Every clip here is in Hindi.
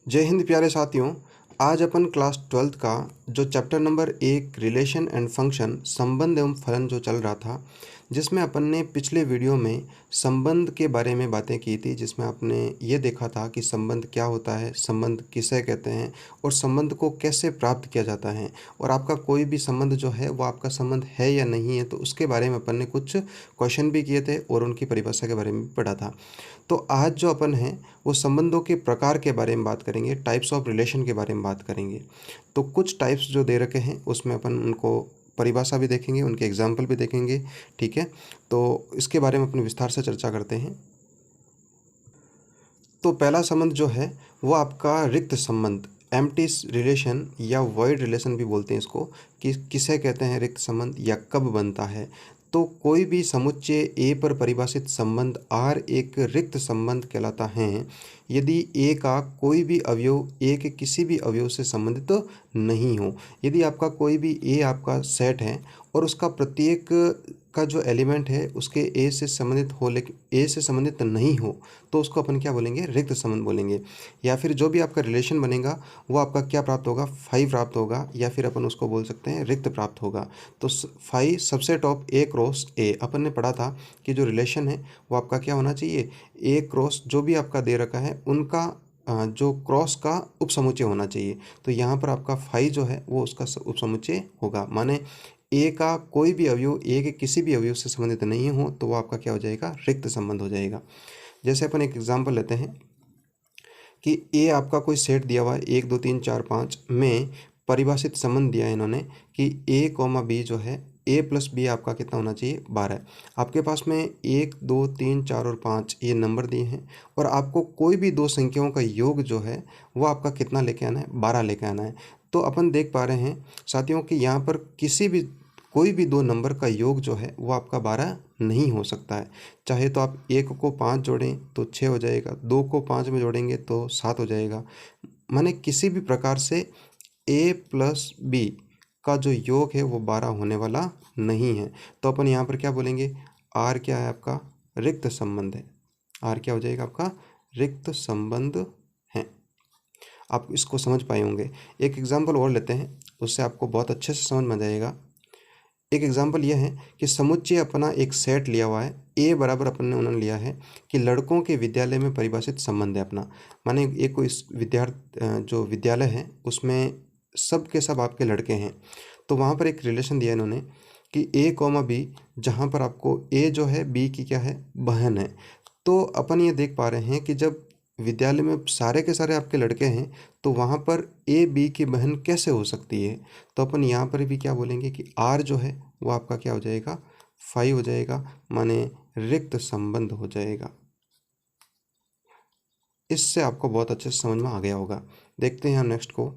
जय हिंद प्यारे साथियों। आज अपन क्लास 12th का जो chapter number 1 relation and function संबंध एवं फलन जो चल रहा था, जिसमें अपन ने पिछले वीडियो में संबंध के बारे में बातें की थी, जिसमें आपने ये देखा था कि संबंध क्या होता है, संबंध किसे कहते हैं और संबंध को कैसे प्राप्त किया जाता है, और आपका कोई भी संबंध जो है वो आपका संबंध है या नहीं है, तो उसके बारे में अपन ने कुछ क्वेश्चन भी किए थे और उनकी परिभाषा के बारे में भी पढ़ा था। तो आज जो अपन हैं वो संबंधों के प्रकार के बारे में बात करेंगे, टाइप्स ऑफ रिलेशन के बारे में बात करेंगे। तो कुछ टाइप्स जो दे रखे हैं उसमें अपन उनको परिभाषा भी देखेंगे, उनके एग्जाम्पल भी देखेंगे। ठीक है, तो इसके बारे में अपने विस्तार से चर्चा करते हैं। तो पहला संबंध जो है वो आपका रिक्त संबंध, एम्प्टी रिलेशन या वॉइड रिलेशन भी बोलते हैं इसको, कि किसे कहते हैं रिक्त संबंध या कब बनता है। तो कोई भी समुच्चय ए पर परिभाषित संबंध आर एक रिक्त संबंध कहलाता है यदि ए का कोई भी अवयव ए के किसी भी अवयव से संबंधित नहीं हो। यदि आपका कोई भी ए आपका सेट है और उसका प्रत्येक का जो एलिमेंट है उसके ए से संबंधित हो लेकिन ए से संबंधित नहीं हो, तो उसको अपन क्या बोलेंगे, रिक्त संबंध बोलेंगे। या फिर जो भी आपका रिलेशन बनेगा वो आपका क्या प्राप्त होगा, फाई प्राप्त होगा, या फिर अपन उसको बोल सकते हैं रिक्त प्राप्त होगा। तो phi subset of A cross A, अपन ने पढ़ा था कि जो रिलेशन है वो आपका क्या होना चाहिए, ए क्रॉस जो भी आपका दे रखा है उनका जो क्रॉस का उपसमुच्चय होना चाहिए। तो यहाँ पर आपका फाई जो है वो उसका उपसमुच्चय होगा, माने ए का कोई भी अवयव ए के किसी भी अवयव से संबंधित नहीं हो तो वो आपका क्या हो जाएगा, रिक्त संबंध हो जाएगा। जैसे अपन एक एग्जांपल लेते हैं कि ए आपका कोई सेट दिया हुआ है 1 2 3 4 5 में परिभाषित संबंध दिया है इन्होंने कि ए कॉमा बी जो है ए प्लस बी आपका कितना होना चाहिए, 12। आपके पास में 1 2 3 4 और 5 ये नंबर दिए हैं और आपको कोई भी दो संख्याओं का योग जो है वो आपका कितना लेके आना है, 12 लेके आना है। तो अपन देख पा रहे हैं साथियों कि यहाँ पर कोई भी दो नंबर का योग जो है वो आपका 12 नहीं हो सकता है। चाहे तो आप 1 को 5 जोड़ें तो 6 हो जाएगा, 2 को 5 में जोड़ेंगे तो 7 हो जाएगा। माने किसी भी प्रकार से a प्लस बी का जो योग है वो 12 होने वाला नहीं है। तो अपन यहाँ पर क्या बोलेंगे, आर क्या है आपका, रिक्त संबंध है। आर क्या हो जाएगा आपका, रिक्त संबंध है। आप इसको समझ पाए होंगे। एक एग्जाम्पल और लेते हैं, उससे आपको बहुत अच्छे से समझ में आ जाएगा। एक एग्जाम्पल यह है कि समुच्चय अपना एक सेट लिया हुआ है, ए बराबर अपन ने उन्होंने लिया है कि लड़कों के विद्यालय में परिभाषित संबंध है अपना। माने एक कोई जो विद्यालय है उसमें सब के सब आपके लड़के हैं, तो वहाँ पर एक रिलेशन दिया इन्होंने कि ए कॉमा बी, जहाँ पर आपको ए जो है बी की क्या है, बहन है। तो अपन ये देख पा रहे हैं कि जब विद्यालय में सारे के सारे आपके लड़के हैं तो वहाँ पर ए बी की बहन कैसे हो सकती है। तो अपन यहाँ पर भी क्या बोलेंगे कि आर जो है वो आपका क्या हो जाएगा, 5 हो जाएगा, माने रिक्त संबंध हो जाएगा। इससे आपको बहुत अच्छे से समझ में आ गया होगा। देखते हैं हम नेक्स्ट को।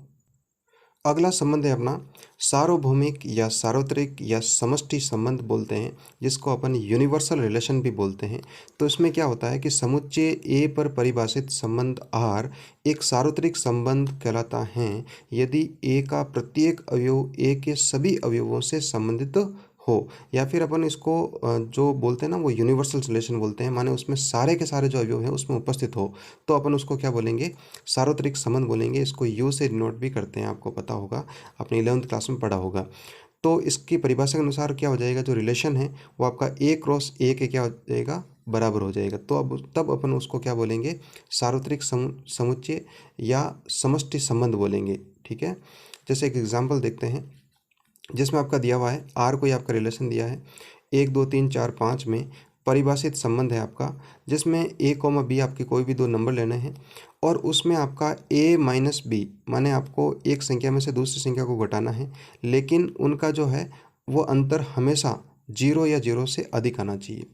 अगला संबंध है अपना सार्वभौमिक या सार्वत्रिक या समष्टि संबंध बोलते हैं, जिसको अपन यूनिवर्सल रिलेशन भी बोलते हैं। तो इसमें क्या होता है कि समुच्चय ए पर परिभाषित संबंध आर एक सार्वत्रिक संबंध कहलाता है यदि ए का प्रत्येक अवयव ए के सभी अवयवों से संबंधित हो, या फिर अपन इसको जो बोलते हैं ना वो यूनिवर्सल रिलेशन बोलते हैं, माने उसमें सारे के सारे जो अवयव हैं उसमें उपस्थित हो, तो अपन उसको क्या बोलेंगे, सार्वत्रिक संबंध बोलेंगे। इसको यू से डिनोट भी करते हैं, आपको पता होगा, आपने 11th क्लास में पढ़ा होगा। तो इसकी परिभाषा के अनुसार क्या हो जाएगा, जो रिलेशन है वो आपका ए क्रॉस ए के क्या हो जाएगा, बराबर हो जाएगा। तो अब तब अपन उसको क्या बोलेंगे, सार्वत्रिक समुच्चय या समष्टि संबंध बोलेंगे। ठीक है, जैसे एक एग्जाम्पल देखते हैं जिसमें आपका दिया हुआ है आर कोई आपका रिलेशन दिया है 1 2 3 4 5 में परिभाषित संबंध है आपका, जिसमें ए कॉमा बी आपके कोई भी दो नंबर लेने हैं और उसमें आपका ए माइनस बी, माने आपको एक संख्या में से दूसरी संख्या को घटाना है, लेकिन उनका जो है वो अंतर हमेशा 0 या 0 से अधिक आना चाहिए।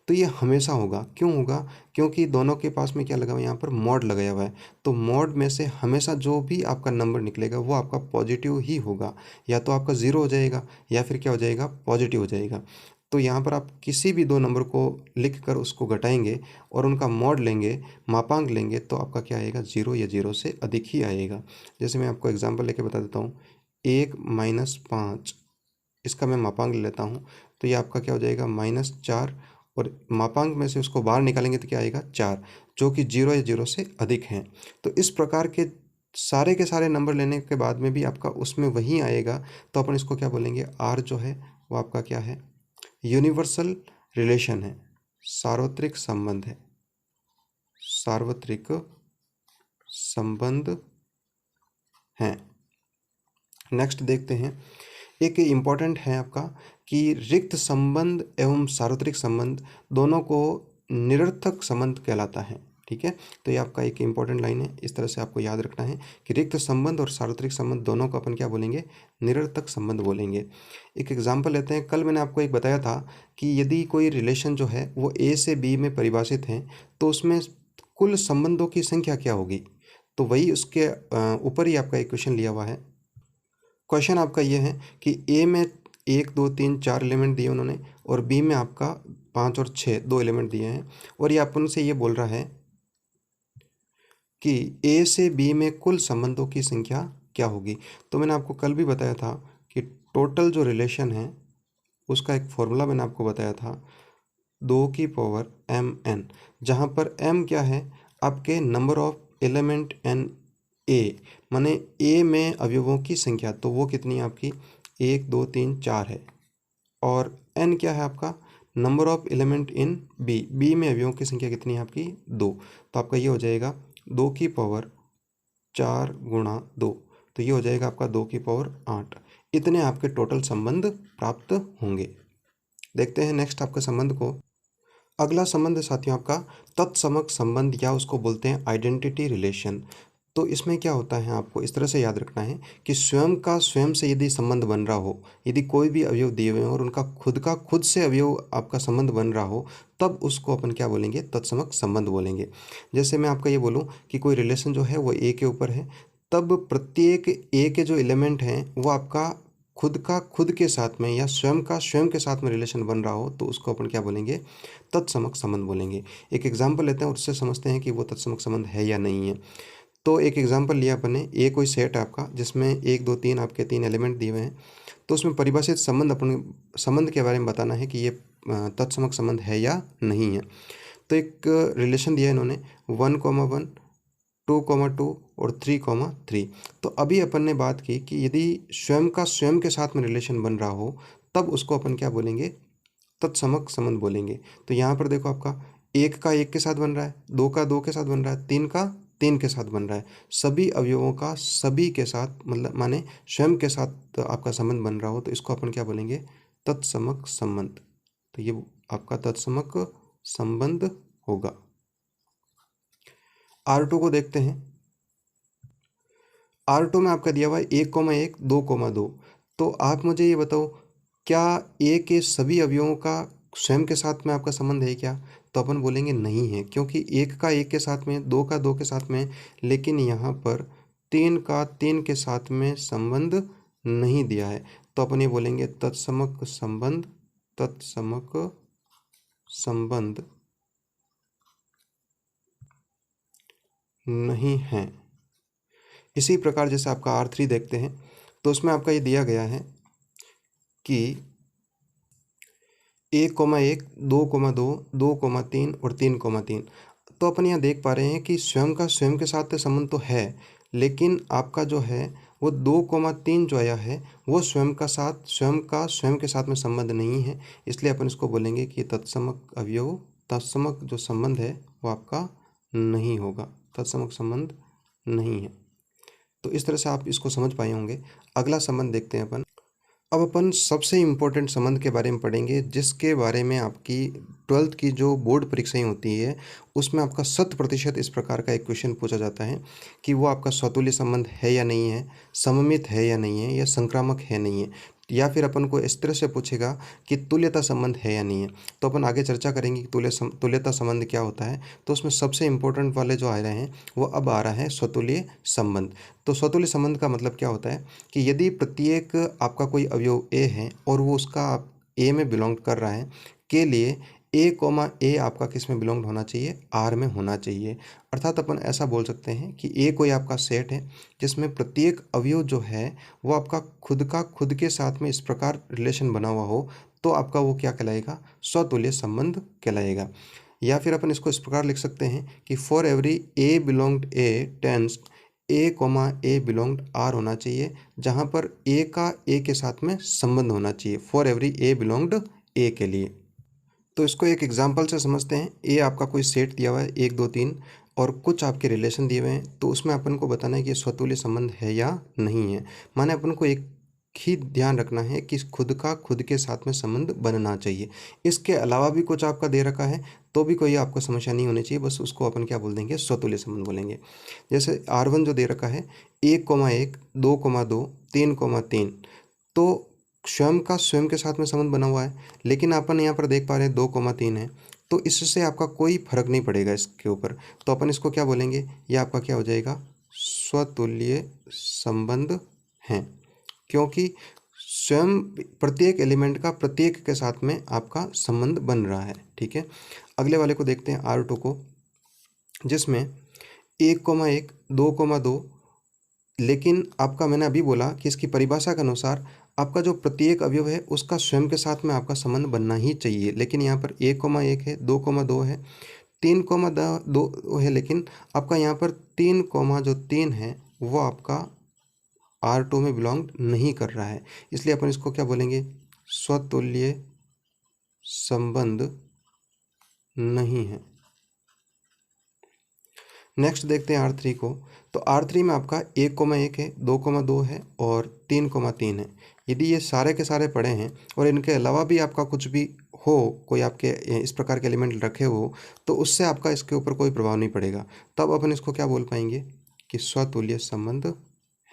तो ये हमेशा होगा, क्यों होगा, क्योंकि दोनों के पास में क्या लगा हुआ है, यहाँ पर मॉड लगाया हुआ है। तो मॉड में से हमेशा जो भी आपका नंबर निकलेगा वो आपका पॉजिटिव ही होगा, या तो आपका 0 हो जाएगा या फिर क्या हो जाएगा, पॉजिटिव हो जाएगा। तो यहाँ पर आप किसी भी दो नंबर को लिख कर उसको घटाएंगे और उनका मॉड लेंगे, मापांक लेंगे, तो आपका क्या आएगा, 0 या 0 से अधिक ही आएगा। जैसे मैं आपको एग्जाम्पल लेके बता देता हूँ, 1 माइनस 5, इसका मैं मापांक ले लेता हूँ, तो ये आपका क्या हो जाएगा, -4, और मापांक में से उसको बाहर निकालेंगे तो क्या आएगा, 4, जो कि 0 या 0 से अधिक हैं। तो इस प्रकार के सारे के सारे नंबर लेने के बाद में भी आपका उसमें वही आएगा, तो अपन इसको क्या बोलेंगे, आर जो है वो आपका क्या है, यूनिवर्सल रिलेशन है, सार्वत्रिक संबंध है, सार्वत्रिक संबंध है। नेक्स्ट देखते हैं, एक इम्पॉर्टेंट है आपका कि रिक्त संबंध एवं सार्वत्रिक संबंध दोनों को निरर्थक संबंध कहलाता है। ठीक है, तो ये आपका एक इम्पॉर्टेंट लाइन है, इस तरह से आपको याद रखना है कि रिक्त संबंध और सार्वत्रिक संबंध दोनों को अपन क्या बोलेंगे, निरर्थक संबंध बोलेंगे। एक एग्जांपल लेते हैं, कल मैंने आपको एक बताया था कि यदि कोई रिलेशन जो है वो ए से बी में परिभाषित है तो उसमें कुल संबंधों की संख्या क्या होगी, तो वही उसके ऊपर ही आपका एक क्वेश्चन लिया हुआ है। क्वेश्चन आपका ये है कि ए में 1 2 3 4 एलिमेंट दिए उन्होंने और बी में आपका 5 और 6 2 एलिमेंट दिए हैं, और ये अपन से ये बोल रहा है कि ए से बी में कुल संबंधों की संख्या क्या होगी। तो मैंने आपको कल भी बताया था कि टोटल जो रिलेशन है उसका एक फॉर्मूला मैंने आपको बताया था, 2 की पावर mn, जहाँ पर m क्या है, आपके number of element in A, माने ए में अवयवों की संख्या, तो वो कितनी है आपकी 1 2 3 4 है, और n क्या है आपका number of element in B, B में अवयवों की संख्या कितनी है आपकी 2, तो आपका ये हो जाएगा 2 की पावर 4 गुणा 2, तो ये हो जाएगा आपका 2 की पावर 8। इतने आपके टोटल संबंध प्राप्त होंगे। देखते हैं नेक्स्ट आपके संबंध को। अगला संबंध साथियों आपका तत्समक संबंध, या उसको बोलते हैं आइडेंटिटी रिलेशन। तो इसमें क्या होता है, आपको इस तरह से याद रखना है कि स्वयं का स्वयं से यदि संबंध बन रहा हो, यदि कोई भी अवयव दिए हुए हैं और उनका खुद का खुद से अवयव आपका संबंध बन रहा हो, तब उसको अपन क्या बोलेंगे, तत्समक संबंध बोलेंगे। जैसे मैं आपका ये बोलूँ कि कोई रिलेशन जो है वो ए के ऊपर है, तब प्रत्येक ए के जो एलिमेंट हैं वो आपका खुद का खुद के साथ में या स्वयं का स्वयं के साथ में रिलेशन बन रहा हो, तो उसको अपन क्या बोलेंगे, तत्समक संबंध बोलेंगे। एक एग्जाम्पल लेते हैं और उससे समझते हैं कि वो तत्समक संबंध है या नहीं है। तो एक एग्जाम्पल लिया अपन ने, ए कोई सेट है आपका जिसमें 1 2 3 आपके 3 एलिमेंट दिए हुए हैं, तो उसमें परिभाषित संबंध, अपन संबंध के बारे में बताना है कि ये तत्समक संबंध है या नहीं है। तो एक रिलेशन दिया है इन्होंने 1,1 2,2 और 3,3। तो अभी अपन ने बात की कि यदि स्वयं का स्वयं के साथ में रिलेशन बन रहा हो, तब उसको अपन क्या बोलेंगे, तत्समक संबंध बोलेंगे। तो यहाँ पर देखो आपका 1 का 1 के साथ बन रहा है, 2 का 2 के साथ बन रहा है, 3 का 3 के साथ बन रहा है, सभी अवयवों का सभी के साथ, मतलब माने स्वयं के साथ आपका संबंध बन रहा हो, तो इसको अपन क्या बोलेंगे, तत्समक संबंध। तो ये आपका तत्समक संबंध होगा। R2 को देखते हैं। R2 में आपका दिया हुआ है 1,1 2,2। तो आप मुझे ये बताओ, क्या ए के सभी अवयवों का स्वयं के साथ में आपका संबंध है क्या, तो अपन बोलेंगे नहीं है, क्योंकि 1 का 1 के साथ में, 2 का 2 के साथ में, लेकिन यहाँ पर 3 का 3 के साथ में संबंध नहीं दिया है, तो अपन ये बोलेंगे तत्समक संबंध, तत्समक संबंध नहीं है। इसी प्रकार जैसे आपका R3 देखते हैं, तो उसमें आपका ये दिया गया है कि 1,1 2,2 2,3 और 3,3। तो अपन यहाँ देख पा रहे हैं कि स्वयं का स्वयं के साथ संबंध तो है, लेकिन आपका जो है वो 2,3 जो आया है वो स्वयं का स्वयं के साथ में संबंध नहीं है, इसलिए अपन इसको बोलेंगे कि तत्समक अवयव, तत्समक जो संबंध है वो आपका नहीं होगा, तत्समक संबंध नहीं है। तो इस तरह से आप इसको समझ पाए होंगे। अगला संबंध देखते हैं अपन। अब अपन सबसे इम्पोर्टेंट संबंध के बारे में पढ़ेंगे, जिसके बारे में आपकी 12th की जो बोर्ड परीक्षाएं होती है उसमें आपका 100% इस प्रकार का एक क्वेश्चन पूछा जाता है कि वो आपका स्वतुल्य संबंध है या नहीं है, सममित है या नहीं है, या संक्रामक है नहीं है, या फिर अपन को इस तरह से पूछेगा कि तुल्यता संबंध है या नहीं है। तो अपन आगे चर्चा करेंगे कि तुल्यता संबंध क्या होता है। तो उसमें सबसे इम्पोर्टेंट वाले जो आ रहे हैं वो अब आ रहा है स्वतुल्य संबंध। तो स्वतुल्य संबंध का मतलब क्या होता है कि यदि प्रत्येक आपका कोई अवयव ए है और वो उसका ए में बिलोंग कर रहा है, के लिए ए आपका किस में बिलोंग होना चाहिए, आर में होना चाहिए। अर्थात अपन ऐसा बोल सकते हैं कि ए कोई आपका सेट है जिसमें प्रत्येक अवयव जो है वो आपका खुद के साथ में इस प्रकार रिलेशन बना हुआ हो, तो आपका वो क्या कहलाएगा, स्वतुल्य संबंध कहलाएगा। या फिर अपन इसको इस प्रकार लिख सकते हैं कि for every A belonged A टेंस A comma A belong R होना चाहिए, जहाँ पर ए का ए के साथ में संबंध होना चाहिए फॉर एवरी ए बिलोंग्ड ए के लिए। तो इसको एक एग्जांपल से समझते हैं। ए आपका कोई सेट दिया हुआ है 1 2 3 और कुछ आपके रिलेशन दिए हुए हैं, तो उसमें अपन को बताना है कि स्वतुल्य संबंध है या नहीं है। माने अपन को एक ही ध्यान रखना है कि खुद का खुद के साथ में संबंध बनना चाहिए। इसके अलावा भी कुछ आपका दे रखा है तो भी कोई आपको समस्या नहीं होनी चाहिए, बस उसको अपन क्या बोल देंगे, स्वतुल्य संबंध बोलेंगे। जैसे R1 जो दे रखा है 1,1 2,2 3,3, तो स्वयं का स्वयं के साथ में संबंध बना हुआ है, लेकिन अपन यहाँ पर देख पा रहे हैं 2,3 है, तो इससे आपका कोई फर्क नहीं पड़ेगा इसके ऊपर। तो अपन इसको क्या बोलेंगे, ये आपका क्या हो जाएगा, स्वतुल्य संबंध है, क्योंकि स्वयं प्रत्येक एलिमेंट का प्रत्येक के साथ में आपका संबंध बन रहा है। ठीक है, अगले वाले को देखते हैं R2 को, जिसमें 1,1 2,2, लेकिन आपका मैंने अभी बोला कि इसकी परिभाषा के अनुसार आपका जो प्रत्येक अवयव है उसका स्वयं के साथ में आपका संबंध बनना ही चाहिए, लेकिन यहाँ पर 1,1 है, 2,2 है, 3,2 है, लेकिन आपका यहाँ पर 3,3 है वो आपका R2 में बिलोंग नहीं कर रहा है, इसलिए अपन इसको क्या बोलेंगे, स्वतुल्य संबंध नहीं है। नेक्स्ट देखते हैं R3 को, तो R3 में आपका 1,1 है, 2,2 है और 3,3 है। यदि ये सारे के सारे पड़े हैं और इनके अलावा भी आपका कुछ भी हो, कोई आपके इस प्रकार के एलिमेंट रखे हो, तो उससे आपका इसके ऊपर कोई प्रभाव नहीं पड़ेगा। तब अपन इसको क्या बोल पाएंगे कि स्वतुल्य संबंध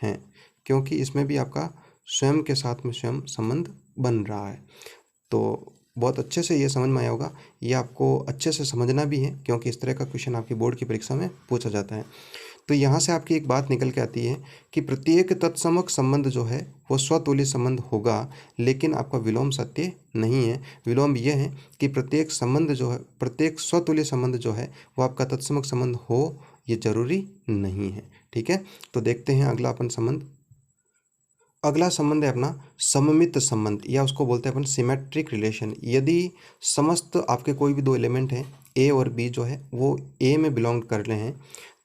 है, क्योंकि इसमें भी आपका स्वयं के साथ में स्वयं संबंध बन रहा है। तो बहुत अच्छे से ये समझ में आया होगा, ये आपको अच्छे से समझना भी है, क्योंकि इस तरह का क्वेश्चन आपकी बोर्ड की परीक्षा में पूछा जाता है। तो यहाँ से आपकी एक बात निकल के आती है कि प्रत्येक तत्समक संबंध जो है वो स्वतुल्य संबंध होगा, लेकिन आपका विलोम सत्य नहीं है। विलोम यह है कि प्रत्येक संबंध जो है, प्रत्येक स्वतुल्य संबंध जो है वो आपका तत्समक संबंध हो, ये जरूरी नहीं है। ठीक है, तो देखते हैं अगला अपन संबंध। अगला संबंध है अपना सममित संबंध, या उसको बोलते हैं अपन सिमेट्रिक रिलेशन। यदि समस्त आपके कोई भी दो एलिमेंट हैं ए और बी जो है वो ए में बिलोंग कर रहे हैं,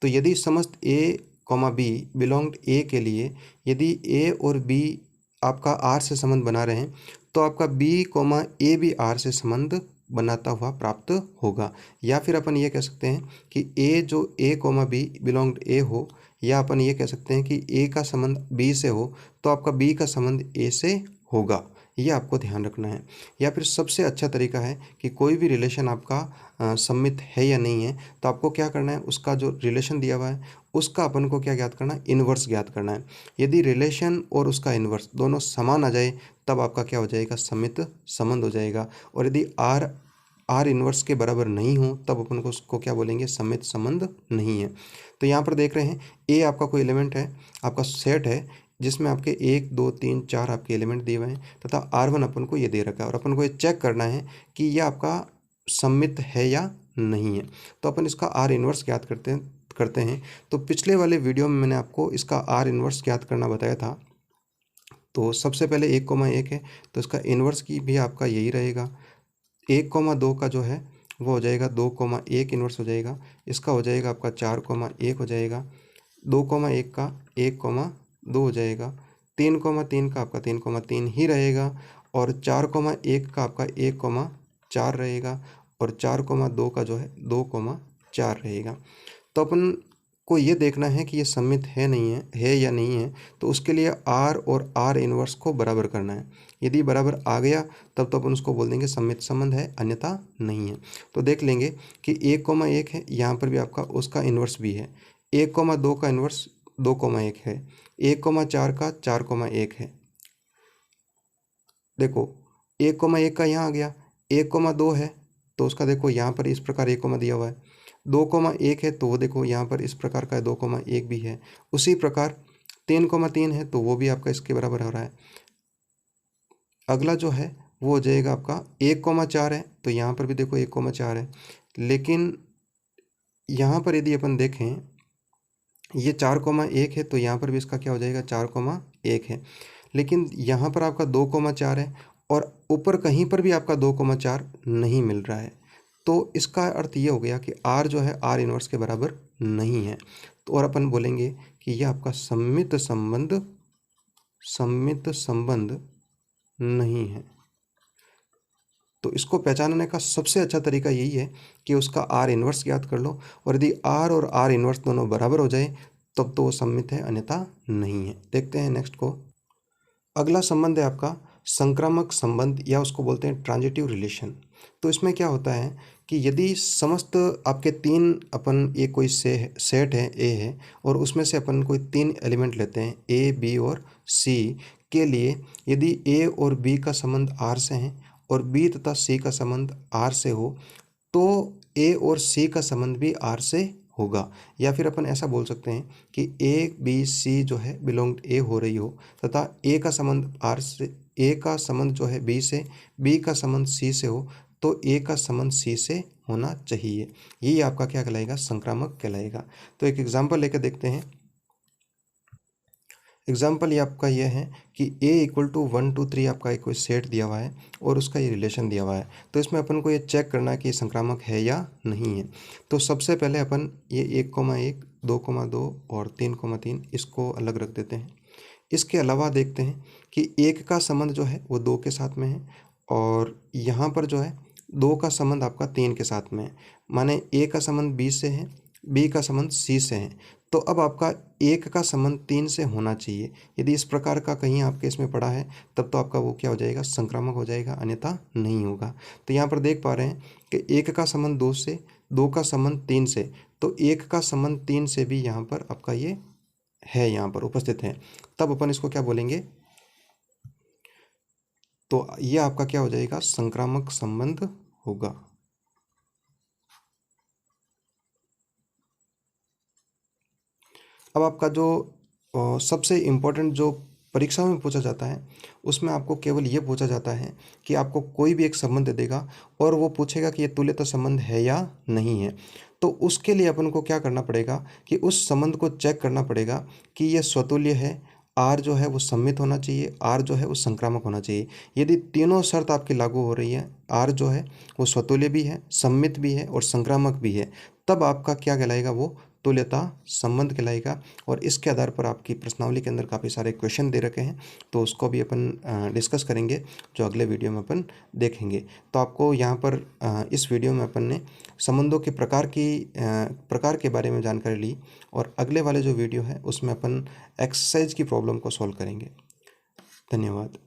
तो यदि समस्त ए कॉमा बी बिलोंग्ड ए के लिए यदि ए और बी आपका आर से संबंध बना रहे हैं, तो आपका बी कॉमा ए भी आर से संबंध बनाता हुआ प्राप्त होगा। या फिर अपन ये कह सकते हैं कि ए जो ए कॉमा बी बिलोंग्ड ए हो, या अपन ये कह सकते हैं कि ए का संबंध बी से हो, तो आपका बी का संबंध ए से होगा। ये आपको ध्यान रखना है। या फिर सबसे अच्छा तरीका है कि कोई भी रिलेशन आपका सम्मित है या नहीं है, तो आपको क्या करना है, उसका जो रिलेशन दिया हुआ है उसका अपन को क्या ज्ञात करना है, इन्वर्स ज्ञात करना है। यदि रिलेशन और उसका इन्वर्स दोनों समान आ जाए, तब आपका क्या हो जाएगा, सम्मित संबंध हो जाएगा। और यदि आर इन्वर्स के बराबर नहीं हो, तब अपन को उसको क्या बोलेंगे, सम्मित संबंध नहीं है। तो यहाँ पर देख रहे हैं ए आपका कोई एलिमेंट है, आपका सेट है जिसमें आपके 1 2 3 4 आपके एलिमेंट दिए हुए हैं, तथा R1 अपन को ये दे रखा है, और अपन को ये चेक करना है कि ये आपका सम्मित है या नहीं है। तो अपन इसका R इन्वर्स ज्ञात करते हैं। तो पिछले वाले वीडियो में मैंने आपको इसका R इन्वर्स ज्ञात करना बताया था। तो सबसे पहले 1,1 है, तो इसका इन्वर्स की भी आपका यही रहेगा। 1,2 का जो है वो हो जाएगा 2,1 इन्वर्स हो जाएगा, इसका हो जाएगा आपका 4,1 हो जाएगा, 2,1 का 1,2 हो जाएगा, 3,3 का आपका 3,3 ही रहेगा, और 4,1 का आपका 1,4 रहेगा, और 4,2 का जो है 2,4 रहेगा। तो अपन को ये देखना है कि ये सम्मित है या नहीं है, तो उसके लिए आर और आर इन्वर्स को बराबर करना है। यदि बराबर आ गया तब तो अपन उसको बोल देंगे सम्मित संबंध है, अन्यथा नहीं है। तो देख लेंगे कि 1,1 है, यहाँ पर भी आपका उसका इन्वर्स भी है, 1,2 का इन्वर्स 2,1 है, 1,4 का 4,1 है। देखो 1,1 का यहाँ आ गया, 1,2 है तो उसका देखो यहाँ पर इस प्रकार 1 दिया हुआ है, 2,1 है तो वो देखो यहाँ पर इस प्रकार का 2,1 भी है। उसी प्रकार 3,3 है तो वो भी आपका इसके बराबर हो रहा है। अगला जो है वो हो जाएगा आपका 1,4 है, तो यहाँ पर भी देखो 1,4 है, लेकिन यहाँ पर यदि अपन देखें ये 4,1 है, तो यहाँ पर भी इसका क्या हो जाएगा, 4,1 है, लेकिन यहाँ पर आपका 2,4 है और ऊपर कहीं पर भी आपका 2,4 नहीं मिल रहा है। तो इसका अर्थ ये हो गया कि R जो है R इन्वर्स के बराबर नहीं है। तो और अपन बोलेंगे कि यह आपका सम्मित संबंध नहीं है। तो इसको पहचानने का सबसे अच्छा तरीका यही है कि उसका आर इन्वर्स ज्ञात कर लो, और यदि आर और आर इन्वर्स दोनों बराबर हो जाए तब तो वो सम्मित है, अन्यथा नहीं है। देखते हैं नेक्स्ट को। अगला संबंध है आपका संक्रामक संबंध, या उसको बोलते हैं ट्रांजिटिव रिलेशन। तो इसमें क्या होता है कि यदि समस्त आपके तीन अपन ये कोई सेट है ए है, और उसमें से अपन कोई तीन एलिमेंट लेते हैं ए बी और सी के लिए, यदि ए और बी का संबंध आर से है और बी तथा सी का संबंध आर से हो, तो ए और सी का संबंध भी आर से होगा। या फिर अपन ऐसा बोल सकते हैं कि ए बी सी जो है बिलोंग ए हो रही हो, तथा ए का संबंध आर से, ए का संबंध जो है बी से, बी का संबंध सी से हो, तो ए का संबंध सी से होना चाहिए। यही आपका क्या कहलाएगा, संक्रामक कहलाएगा। तो एक एग्जाम्पल लेकर देखते हैं। एग्जाम्पल ये आपका ये है कि a इक्वल टू 1 2 3 आपका एक कोई सेट दिया हुआ है और उसका ये रिलेशन दिया हुआ है। तो इसमें अपन को ये चेक करना है कि संक्रामक है या नहीं है। तो सबसे पहले अपन ये 1,1 2,2 और 3,3 इसको अलग रख देते हैं। इसके अलावा देखते हैं कि 1 का संबंध जो है वो 2 के साथ में है, और यहाँ पर जो है 2 का संबंध आपका 3 के साथ में है। माने a का संबंध b से है, b का संबंध c से है। तो अब आपका 1 का संबंध 3 से होना चाहिए। यदि इस प्रकार का कहीं आपके इसमें पड़ा है तब तो आपका वो क्या हो जाएगा, संक्रामक हो जाएगा, अन्यथा नहीं होगा। तो यहाँ पर देख पा रहे हैं कि 1 का संबंध 2 से, 2 का संबंध 3 से, तो 1 का संबंध 3 से भी यहाँ पर आपका ये है, यहाँ पर उपस्थित है। तब अपन इसको क्या बोलेंगे, तो ये आपका क्या हो जाएगा, संक्रामक संबंध होगा। अब आपका जो सबसे इम्पोर्टेंट जो परीक्षाओं में पूछा जाता है, उसमें आपको केवल ये पूछा जाता है कि आपको कोई भी एक संबंध दे देगा और वो पूछेगा कि ये तुल्यता संबंध है या नहीं है। तो उसके लिए अपन को क्या करना पड़ेगा कि उस संबंध को चेक करना पड़ेगा कि ये स्वतुल्य है, आर जो है वो सम्मित होना चाहिए, आर जो है वो संक्रामक होना चाहिए। यदि तीनों शर्त आपकी लागू हो रही है, आर जो है वो स्वतुल्य भी है, सम्मित भी है और संक्रामक भी है, तब आपका क्या कहलाएगा, वो तुल्यता संबंध कहलाएगा। और इसके आधार पर आपकी प्रश्नावली के अंदर काफ़ी सारे क्वेश्चन दे रखे हैं, तो उसको भी अपन डिस्कस करेंगे जो अगले वीडियो में अपन देखेंगे। तो आपको यहाँ पर इस वीडियो में अपन ने संबंधों के प्रकार के बारे में जानकारी ली, और अगले वाले जो वीडियो है उसमें अपन एक्सरसाइज की प्रॉब्लम को सॉल्व करेंगे। धन्यवाद।